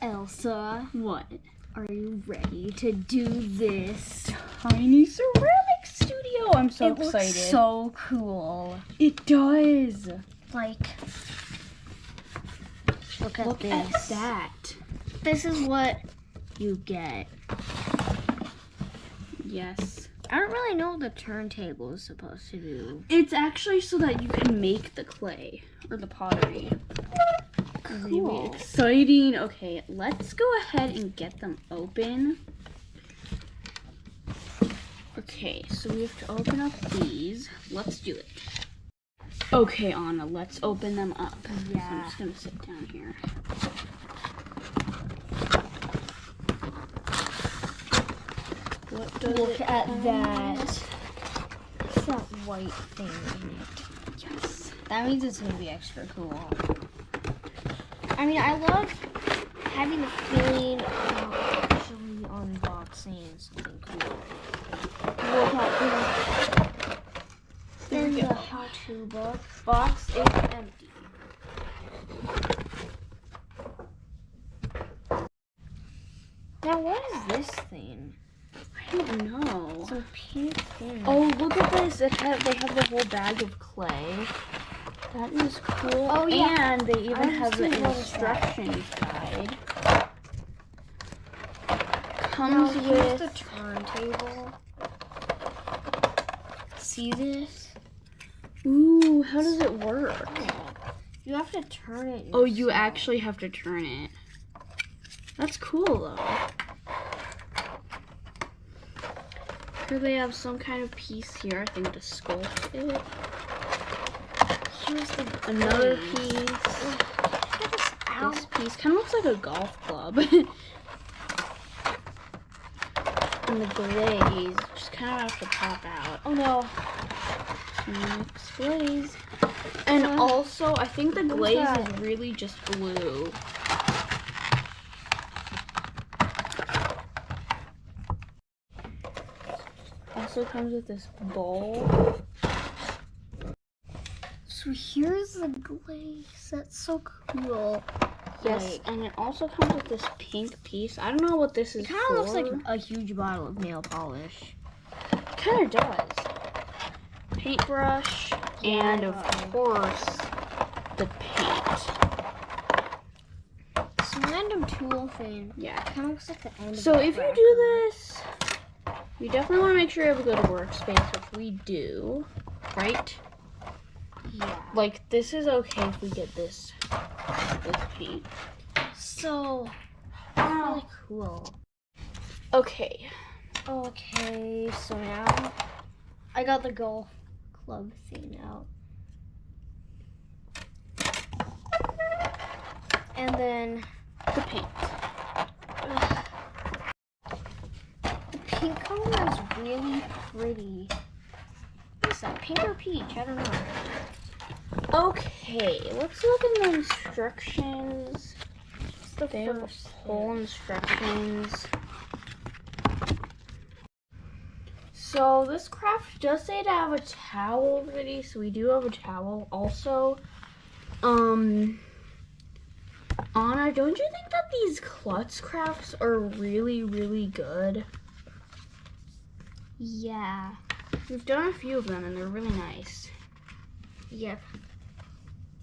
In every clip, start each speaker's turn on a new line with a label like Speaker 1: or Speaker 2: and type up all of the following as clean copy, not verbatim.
Speaker 1: Elsa,
Speaker 2: What?
Speaker 1: are you ready to do this?
Speaker 2: Tiny ceramic studio. I'm so excited.
Speaker 1: It looks so cool.
Speaker 2: It does.
Speaker 1: Like, look
Speaker 2: Look
Speaker 1: this.
Speaker 2: at that.
Speaker 1: This is what you get.
Speaker 2: Yes.
Speaker 1: I don't really know what the turntable is supposed to do.
Speaker 2: It's actually so that you can make the clay or the pottery. Really
Speaker 1: Cool.
Speaker 2: exciting. Okay, let's go ahead and get them open. Okay, so we have to open up these. Let's do it. Okay, Anna, let's open them up.
Speaker 1: Yeah.
Speaker 2: So I'm just gonna sit down here. What does
Speaker 1: Look
Speaker 2: it
Speaker 1: at
Speaker 2: have?
Speaker 1: that. What's that white thing in it?
Speaker 2: Yes.
Speaker 1: That means it's gonna be extra cool. I mean, I love having the feeling of actually unboxing something cool. Look at this.
Speaker 2: There
Speaker 1: In
Speaker 2: we
Speaker 1: the
Speaker 2: go.
Speaker 1: how-to box is empty. Now, what is this thing?
Speaker 2: I don't know.
Speaker 1: Some pink thing.
Speaker 2: Oh, look at this. They have the whole bag of clay. That is cool.
Speaker 1: Oh, yeah.
Speaker 2: And they even have the
Speaker 1: actually noticed that.
Speaker 2: instructions guide.
Speaker 1: Now,
Speaker 2: Comes
Speaker 1: here's
Speaker 2: with...
Speaker 1: the turntable. See this?
Speaker 2: Ooh, how does it work?
Speaker 1: You have to turn it.
Speaker 2: Oh, you
Speaker 1: yourself.
Speaker 2: actually have to turn it. That's cool, though. Here they have some kind of piece here, I think, to sculpt it.
Speaker 1: Here's the
Speaker 2: Another
Speaker 1: glaze.
Speaker 2: piece.
Speaker 1: Check this out.
Speaker 2: This piece kind of looks like a golf club. And the glaze just kind of have to pop out.
Speaker 1: Oh no.
Speaker 2: Next glaze. And also, I think the glaze is really just glue. Also comes with this bowl.
Speaker 1: So here's the glaze. That's so cool.
Speaker 2: Yes,
Speaker 1: Like,
Speaker 2: and it also comes with this pink piece. I don't know what this is
Speaker 1: it kind
Speaker 2: for.
Speaker 1: of looks like a huge bottle of nail polish.
Speaker 2: It kind of does. Paintbrush, and of course, the paint.
Speaker 1: Some random tool thing.
Speaker 2: Yeah.
Speaker 1: Kind of looks like the end.
Speaker 2: So
Speaker 1: of a
Speaker 2: if you
Speaker 1: cracker.
Speaker 2: do this, you definitely want to make sure you have a good workspace, which we do, right?
Speaker 1: Yeah.
Speaker 2: Like, this is okay if we get this paint.
Speaker 1: So that's really cool.
Speaker 2: Okay.
Speaker 1: Okay, so now I got the golf club thing out. And then
Speaker 2: The paint.
Speaker 1: the pink color is really pretty. What's that, pink or peach? I don't know.
Speaker 2: Okay, let's look in the instructions.
Speaker 1: It's the
Speaker 2: They have
Speaker 1: first
Speaker 2: whole instructions. So this craft does say to have a towel ready, so we do have a towel. Also, Anna, don't you think that these klutz crafts are really, really good?
Speaker 1: Yeah.
Speaker 2: We've done a few of them and they're really nice.
Speaker 1: Yep.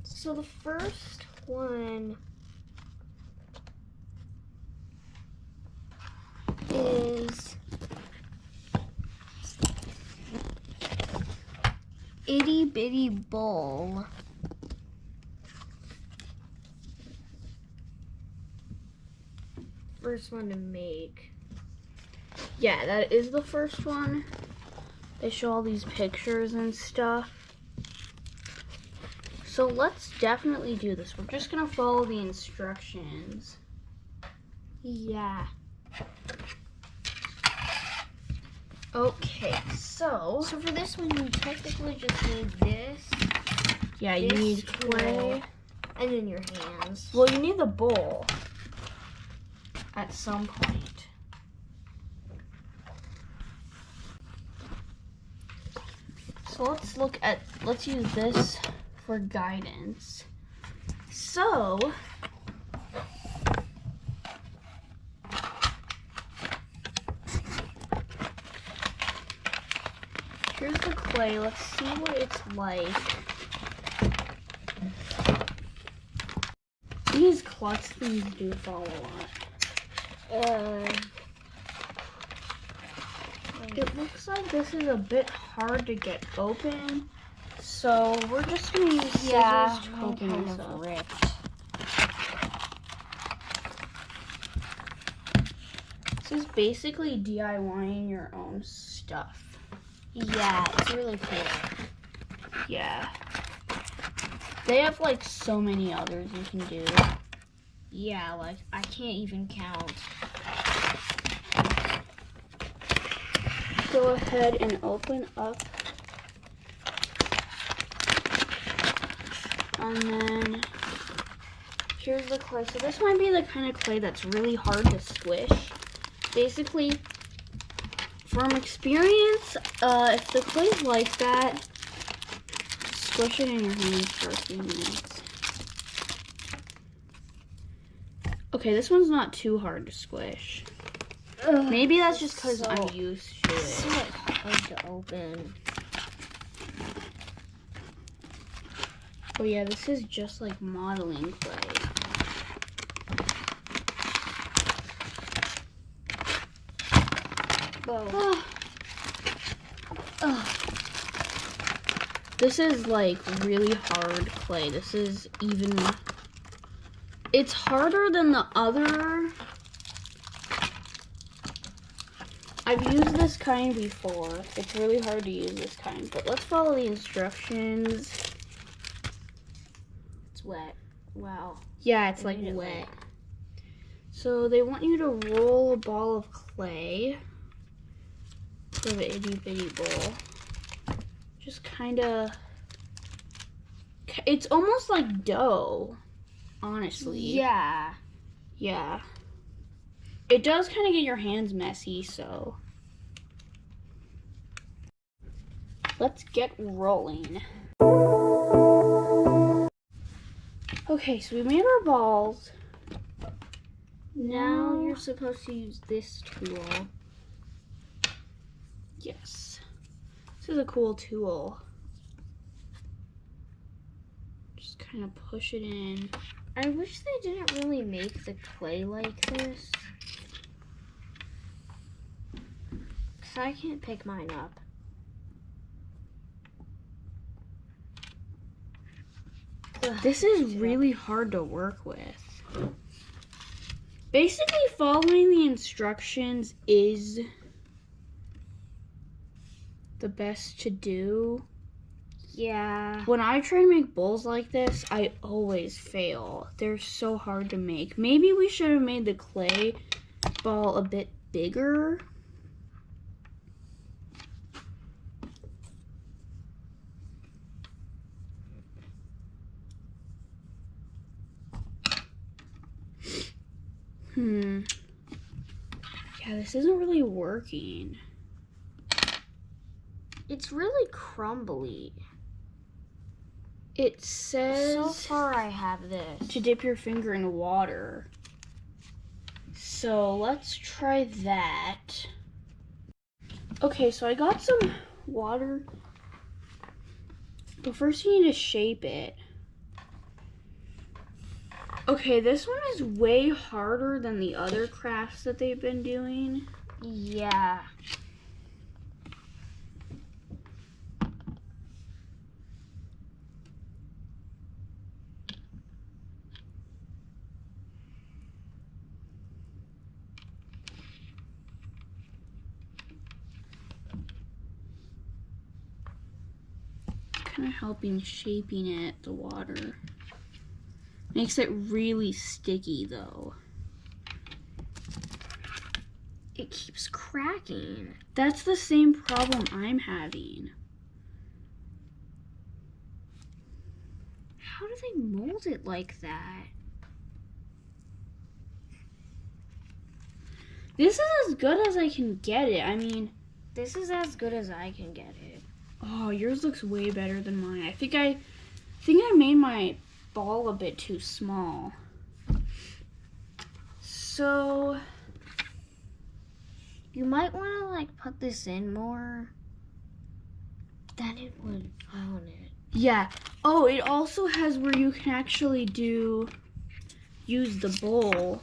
Speaker 1: So the first one is itty bitty bowl. First one to make.
Speaker 2: Yeah, that is the first one. They show all these pictures and stuff. So let's definitely do this. We're just gonna follow the instructions.
Speaker 1: Yeah.
Speaker 2: Okay, so
Speaker 1: So for this one, you technically just need this,
Speaker 2: yeah, you
Speaker 1: this
Speaker 2: need clay.
Speaker 1: and then your hands.
Speaker 2: Well, you need the bowl at some point. So let's use this for guidance. So clay. Let's see what it's like. These klutz things do fall a lot. It looks like this is a bit hard to get open, so we're just gonna use scissors to open this up.
Speaker 1: Ripped.
Speaker 2: This is basically DIYing your own stuff.
Speaker 1: Yeah, it's really cool.
Speaker 2: Yeah. They have like so many others you can do.
Speaker 1: Yeah, like I can't even count.
Speaker 2: Go ahead and open up. And then here's the clay. So this might be the kind of clay that's really hard to squish. Basically, from experience, if the clay's like that, squish it in your hands for a few minutes. Okay, this one's not too hard to squish.
Speaker 1: Ugh,
Speaker 2: Maybe that's just because
Speaker 1: so-
Speaker 2: I'm used to it.
Speaker 1: It's so hard to open.
Speaker 2: Oh yeah, this is just like modeling clay.
Speaker 1: Whoa.
Speaker 2: This is like really hard clay. This is even, it's harder than the other. I've used this kind before. It's really hard to use this kind, but let's follow the instructions.
Speaker 1: It's wet. Wow.
Speaker 2: Yeah, it's
Speaker 1: They
Speaker 2: like
Speaker 1: made it
Speaker 2: wet. So they want you to roll a ball of clay. For the itty bitty bowl. Just kind of, it's almost like dough, honestly.
Speaker 1: Yeah.
Speaker 2: Yeah. It does kind of get your hands messy, so. Let's get rolling. Okay, so we made our balls. Now you're supposed to use this tool. Yes. This is a cool tool. Just kind of push it in.
Speaker 1: I wish they didn't really make the clay like this. 'Cause I can't pick mine up.
Speaker 2: This is really hard to work with. Basically, following the instructions is the best to do.
Speaker 1: Yeah.
Speaker 2: When I try to make bowls like this, I always fail. They're so hard to make. Maybe we should have made the clay ball a bit bigger. Yeah, this isn't really working.
Speaker 1: It's really crumbly.
Speaker 2: It says
Speaker 1: So far I have this.
Speaker 2: to dip your finger in water. So let's try that. Okay, so I got some water. But first you need to shape it. Okay, this one is way harder than the other crafts that they've been doing.
Speaker 1: Yeah.
Speaker 2: Kind of helping shaping it, the water. Makes it really sticky though.
Speaker 1: It keeps cracking.
Speaker 2: That's the same problem I'm having.
Speaker 1: How do they mold it like that?
Speaker 2: This is as good as I can get it. I mean,
Speaker 1: This is as good as I can get it.
Speaker 2: oh, yours looks way better than mine. I think I made my ball a bit too small. So
Speaker 1: You might want to like put this in more. Then it would go on it.
Speaker 2: Yeah. Oh, it also has where you can actually use the bowl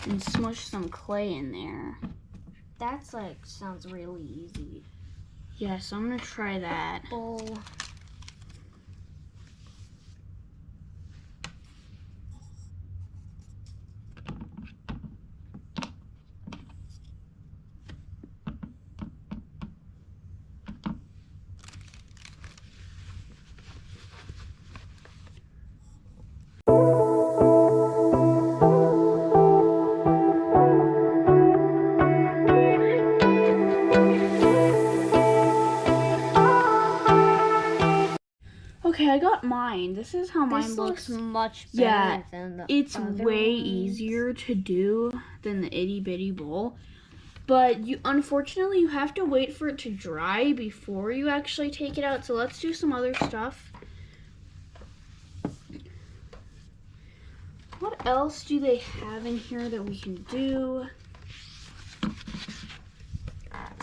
Speaker 2: and smush some clay in there.
Speaker 1: That's like, sounds really easy.
Speaker 2: Yeah, so I'm gonna try that.
Speaker 1: Bowl.
Speaker 2: Okay, I got mine. This is how mine
Speaker 1: This
Speaker 2: looks.
Speaker 1: looks much better
Speaker 2: Yeah,
Speaker 1: than the
Speaker 2: it's
Speaker 1: other
Speaker 2: way
Speaker 1: ones.
Speaker 2: easier to do than the itty bitty bowl. But unfortunately, you have to wait for it to dry before you actually take it out. So let's do some other stuff. What else do they have in here that we can do?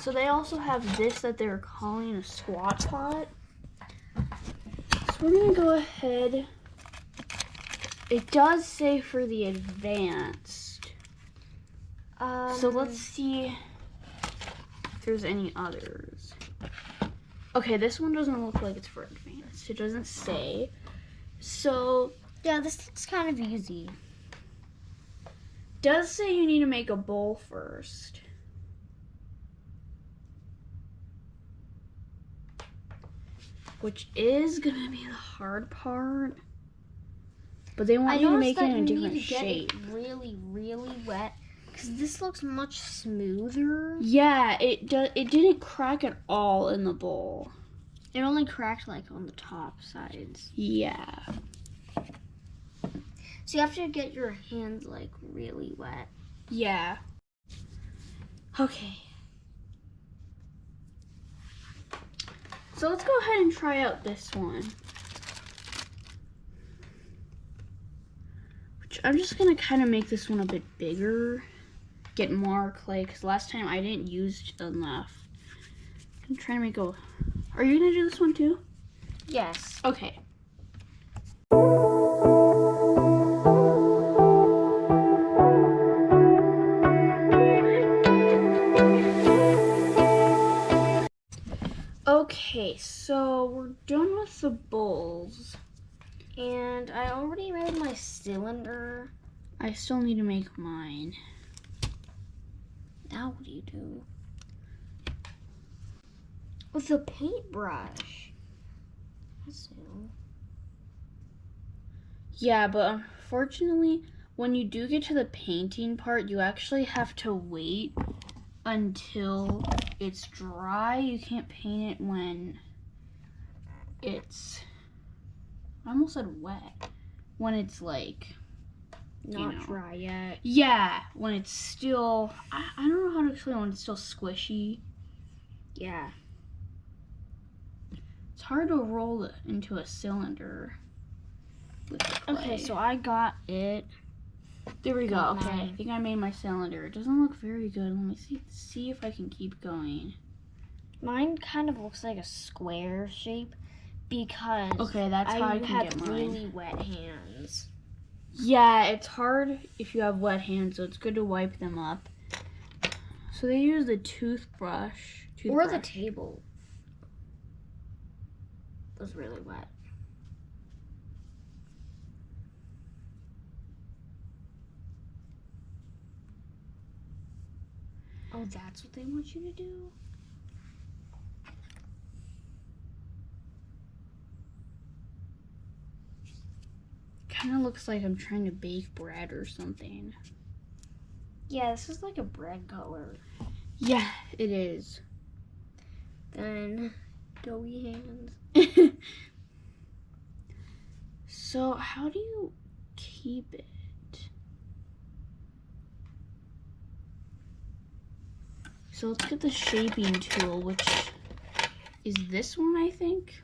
Speaker 2: So they also have this that they're calling a squat pot. So we're gonna go ahead. It does say for the advanced. So let's see if there's any others. Okay, this one doesn't look like it's for advanced. It doesn't say. So
Speaker 1: Yeah, this looks kind of easy.
Speaker 2: does say you need to make a bowl first. Which is gonna be the hard part. But they want you to make it in a different shape.
Speaker 1: Get it really, really wet. Because this looks much smoother.
Speaker 2: Yeah, it didn't crack at all in the bowl.
Speaker 1: It only cracked like on the top sides.
Speaker 2: Yeah.
Speaker 1: So you have to get your hands like really wet.
Speaker 2: Yeah. Okay. So let's go ahead and try out this one. Which I'm just gonna kind of make this one a bit bigger. Get more clay, because last time I didn't use enough. I'm trying to make a... Are you gonna do this one too?
Speaker 1: Yes.
Speaker 2: Okay. Okay, so we're done with the bowls.
Speaker 1: And I already made my cylinder.
Speaker 2: I still need to make mine.
Speaker 1: Now what do you do? With a paintbrush. That's new.
Speaker 2: Yeah, but unfortunately, when you do get to the painting part, you actually have to wait until it's dry. You can't paint it when it's... I almost said wet. When it's like...
Speaker 1: Not dry yet.
Speaker 2: Yeah, when it's still... I don't know how to explain when it's still squishy.
Speaker 1: Yeah.
Speaker 2: It's hard to roll it into a cylinder with the clay.
Speaker 1: Okay, so I got it.
Speaker 2: There we go.
Speaker 1: Got
Speaker 2: Okay, I
Speaker 1: mine.
Speaker 2: think I made my cylinder. It doesn't look very good. Let me see if I can keep going.
Speaker 1: Mine kind of looks like a square shape because
Speaker 2: Okay, that's how I can
Speaker 1: have
Speaker 2: get mine.
Speaker 1: really wet hands.
Speaker 2: Yeah, it's hard if you have wet hands, so it's good to wipe them up. So they use the toothbrush.
Speaker 1: Or the table. It was really wet. Oh, that's what they want you to do?
Speaker 2: Kind of looks like I'm trying to bake bread or something.
Speaker 1: Yeah, this is like a bread color.
Speaker 2: Yeah, it is.
Speaker 1: Then doughy hands.
Speaker 2: So how do you keep it? So let's get the shaping tool, which is this one, I think.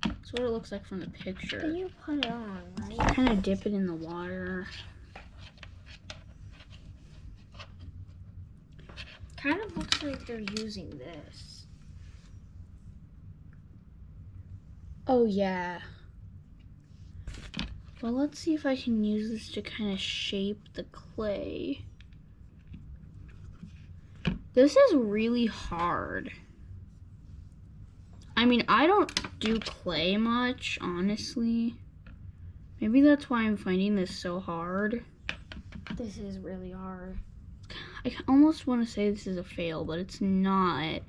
Speaker 2: That's what it looks like from the picture.
Speaker 1: Then you put it on, right?
Speaker 2: Kind of dip it in the water.
Speaker 1: Kind of looks like they're using this.
Speaker 2: Oh, yeah. Well, let's see if I can use this to kind of shape the clay. This is really hard. I mean, I don't do clay much, honestly. Maybe that's why I'm finding this so hard.
Speaker 1: This is really hard.
Speaker 2: I almost want to say this is a fail, but it's not.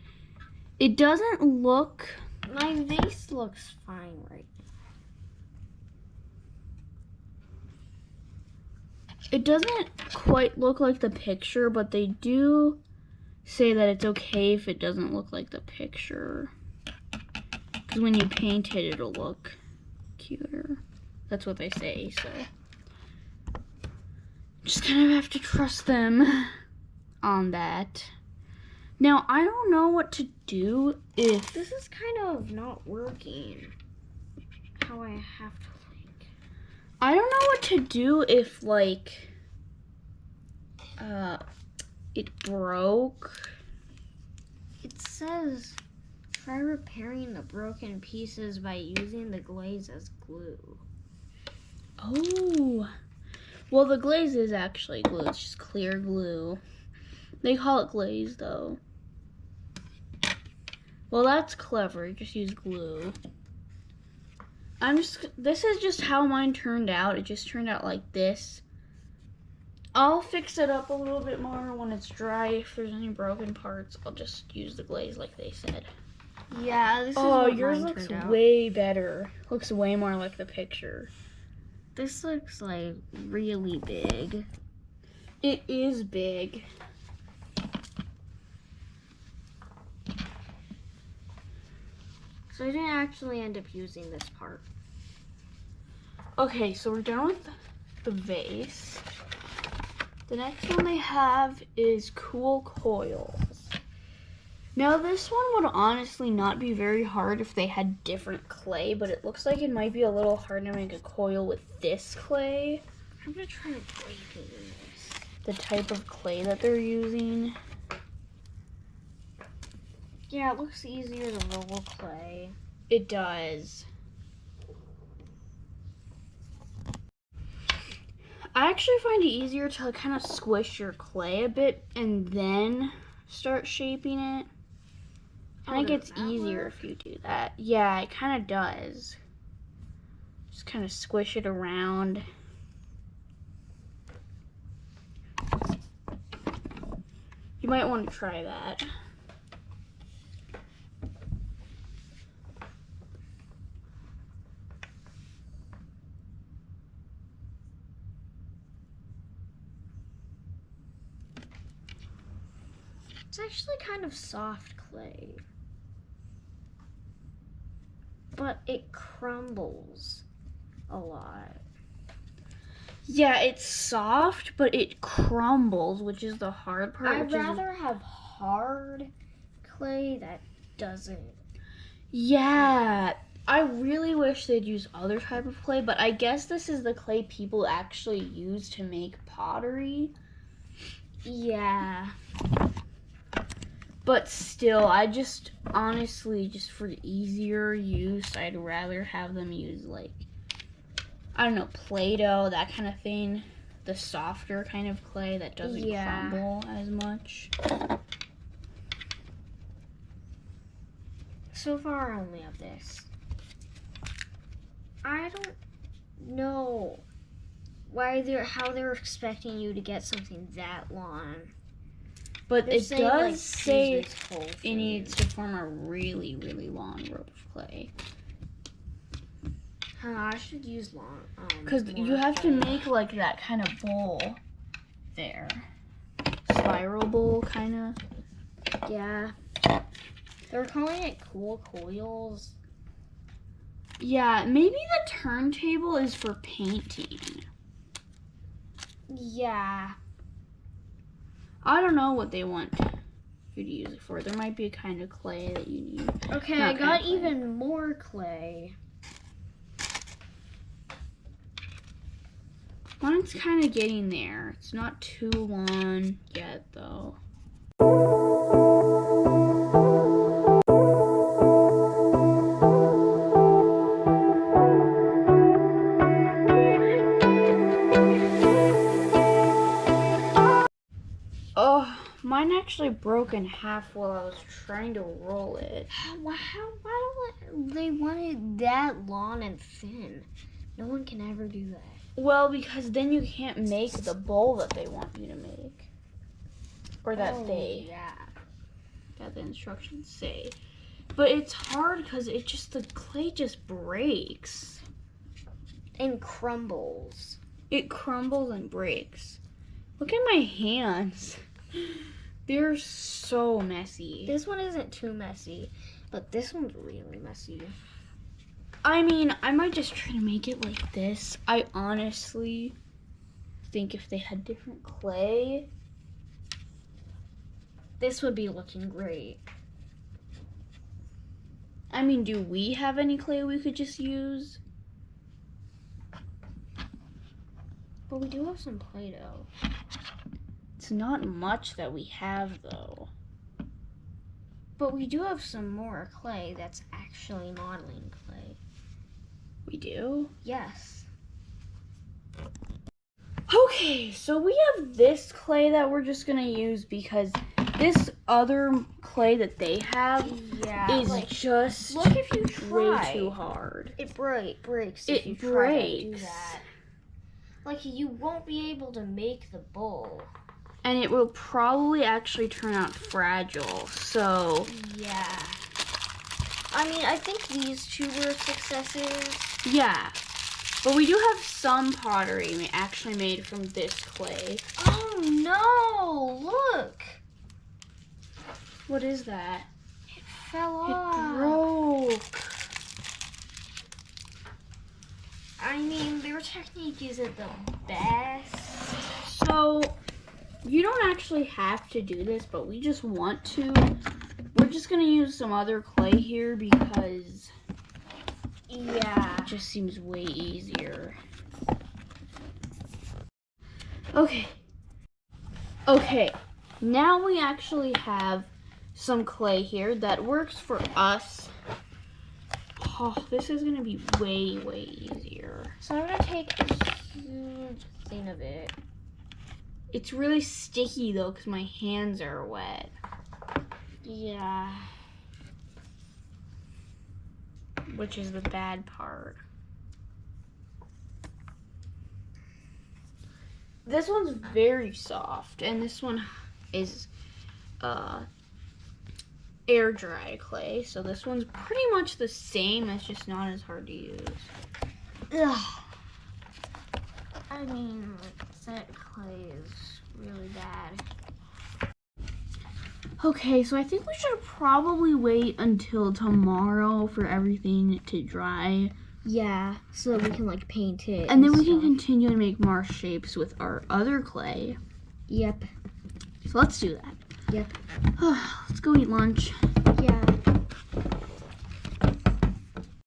Speaker 2: It doesn't look...
Speaker 1: My vase looks fine right now.
Speaker 2: It doesn't quite look like the picture, but they do say that it's okay if it doesn't look like the picture. Because when you paint it, it'll look cuter. That's what they say, so. Just kind of have to trust them on that. Now, I don't know what to do if...
Speaker 1: This is kind of not working. How I have to, like...
Speaker 2: I don't know what to do if, like, it broke.
Speaker 1: It says, try repairing the broken pieces by using the glaze as glue.
Speaker 2: Oh. Well, the glaze is actually glue. It's just clear glue. They call it glaze, though. Well, that's clever. Just use glue. This is just how mine turned out. It just turned out like this. I'll fix it up a little bit more when it's dry. If there's any broken parts, I'll just use the glaze like they said.
Speaker 1: Yeah, this is
Speaker 2: Oh,
Speaker 1: what
Speaker 2: yours
Speaker 1: mine
Speaker 2: looks
Speaker 1: turned out.
Speaker 2: way better. Looks way more like the picture.
Speaker 1: This looks like really big.
Speaker 2: It is big.
Speaker 1: So I didn't actually end up using this part.
Speaker 2: Okay, so we're done with the vase. The next one they have is cool coils. Now this one would honestly not be very hard if they had different clay, but it looks like it might be a little hard to make a coil with this clay.
Speaker 1: I'm gonna try breaking this.
Speaker 2: The type of clay that they're using.
Speaker 1: Yeah, it looks easier than roll clay.
Speaker 2: It does. I actually find it easier to kind of squish your clay a bit and then start shaping it. Kind of gets easier if you do that. Yeah, it kind of does. Just kind of squish it around. You might want to try that.
Speaker 1: It's actually kind of soft clay. But it crumbles a lot.
Speaker 2: Yeah, it's soft, but it crumbles, which is the hard part.
Speaker 1: I'd rather have hard clay that doesn't.
Speaker 2: Yeah, I really wish they'd use other type of clay, but I guess this is the clay people actually use to make pottery.
Speaker 1: Yeah.
Speaker 2: But still, I just, honestly, just for easier use, I'd rather have them use, like, I don't know, Play-Doh, that kind of thing. The softer kind of clay that doesn't crumble as much.
Speaker 1: So far, I only have this. I don't know how they're expecting you to get something that long.
Speaker 2: But
Speaker 1: They're
Speaker 2: it
Speaker 1: saying,
Speaker 2: does
Speaker 1: like,
Speaker 2: say
Speaker 1: use this whole
Speaker 2: it
Speaker 1: thing.
Speaker 2: needs to form a really, really long rope of clay.
Speaker 1: I should use long.
Speaker 2: Because
Speaker 1: more
Speaker 2: you have to
Speaker 1: clay.
Speaker 2: make like that kind of bowl there. Spiral bowl kind of.
Speaker 1: Yeah. They're calling it cool coils.
Speaker 2: Yeah, maybe the turntable is for painting.
Speaker 1: Yeah.
Speaker 2: I don't know what they want you to use it for. There might be a kind of clay that you need.
Speaker 1: Okay,
Speaker 2: Not
Speaker 1: I
Speaker 2: kind
Speaker 1: got
Speaker 2: of clay.
Speaker 1: even more clay.
Speaker 2: Mine's kind of getting there. It's not too long yet, though. Mine actually broke in half while I was trying to roll it.
Speaker 1: Why they want it that long and thin? No one can ever do that.
Speaker 2: Well, because then you can't make the bowl that they want you to make. Or that the instructions say. But it's hard because the clay just breaks.
Speaker 1: And crumbles.
Speaker 2: It crumbles and breaks. Look at my hands. They're so messy.
Speaker 1: This one isn't too messy, but this one's really messy.
Speaker 2: I mean, I might just try to make it like this. I honestly think if they had different clay,
Speaker 1: this would be looking great.
Speaker 2: I mean, do we have any clay we could just use?
Speaker 1: But we do have some Play-Doh.
Speaker 2: It's not much that we have, though.
Speaker 1: But we do have some more clay that's actually modeling clay.
Speaker 2: We do?
Speaker 1: Yes.
Speaker 2: Okay, so we have this clay that we're just gonna use because this other clay that they have is
Speaker 1: like,
Speaker 2: just
Speaker 1: look if you try.
Speaker 2: way too hard.
Speaker 1: It breaks.
Speaker 2: It
Speaker 1: if you try to do
Speaker 2: breaks.
Speaker 1: that. Like, you won't be able to make the bowl.
Speaker 2: And it will probably actually turn out fragile, so...
Speaker 1: Yeah. I mean, I think these two were successes.
Speaker 2: Yeah. But we do have some pottery actually made from this clay.
Speaker 1: Oh, no! Look!
Speaker 2: What is that?
Speaker 1: It fell
Speaker 2: It
Speaker 1: off.
Speaker 2: broke.
Speaker 1: I mean, their technique isn't the best.
Speaker 2: So, you don't actually have to do this, but we just want to. We're just going to use some other clay here because it just seems way easier. Okay. Now we actually have some clay here that works for us. Oh, this is going to be way, way easier.
Speaker 1: So I'm going to take a huge thing of it.
Speaker 2: It's really sticky, though, because my hands are wet.
Speaker 1: Yeah.
Speaker 2: Which is the bad part. This one's very soft, and this one is air dry clay, so this one's pretty much the same. It's just not as hard to use.
Speaker 1: Ugh. I mean, that clay is really bad.
Speaker 2: Okay, so I think we should probably wait until tomorrow for everything to dry.
Speaker 1: Yeah, so that we can like paint it.
Speaker 2: And then we can continue and make more shapes with our other clay.
Speaker 1: Yep.
Speaker 2: So let's do that.
Speaker 1: Yep.
Speaker 2: Let's go eat lunch.
Speaker 1: Yeah.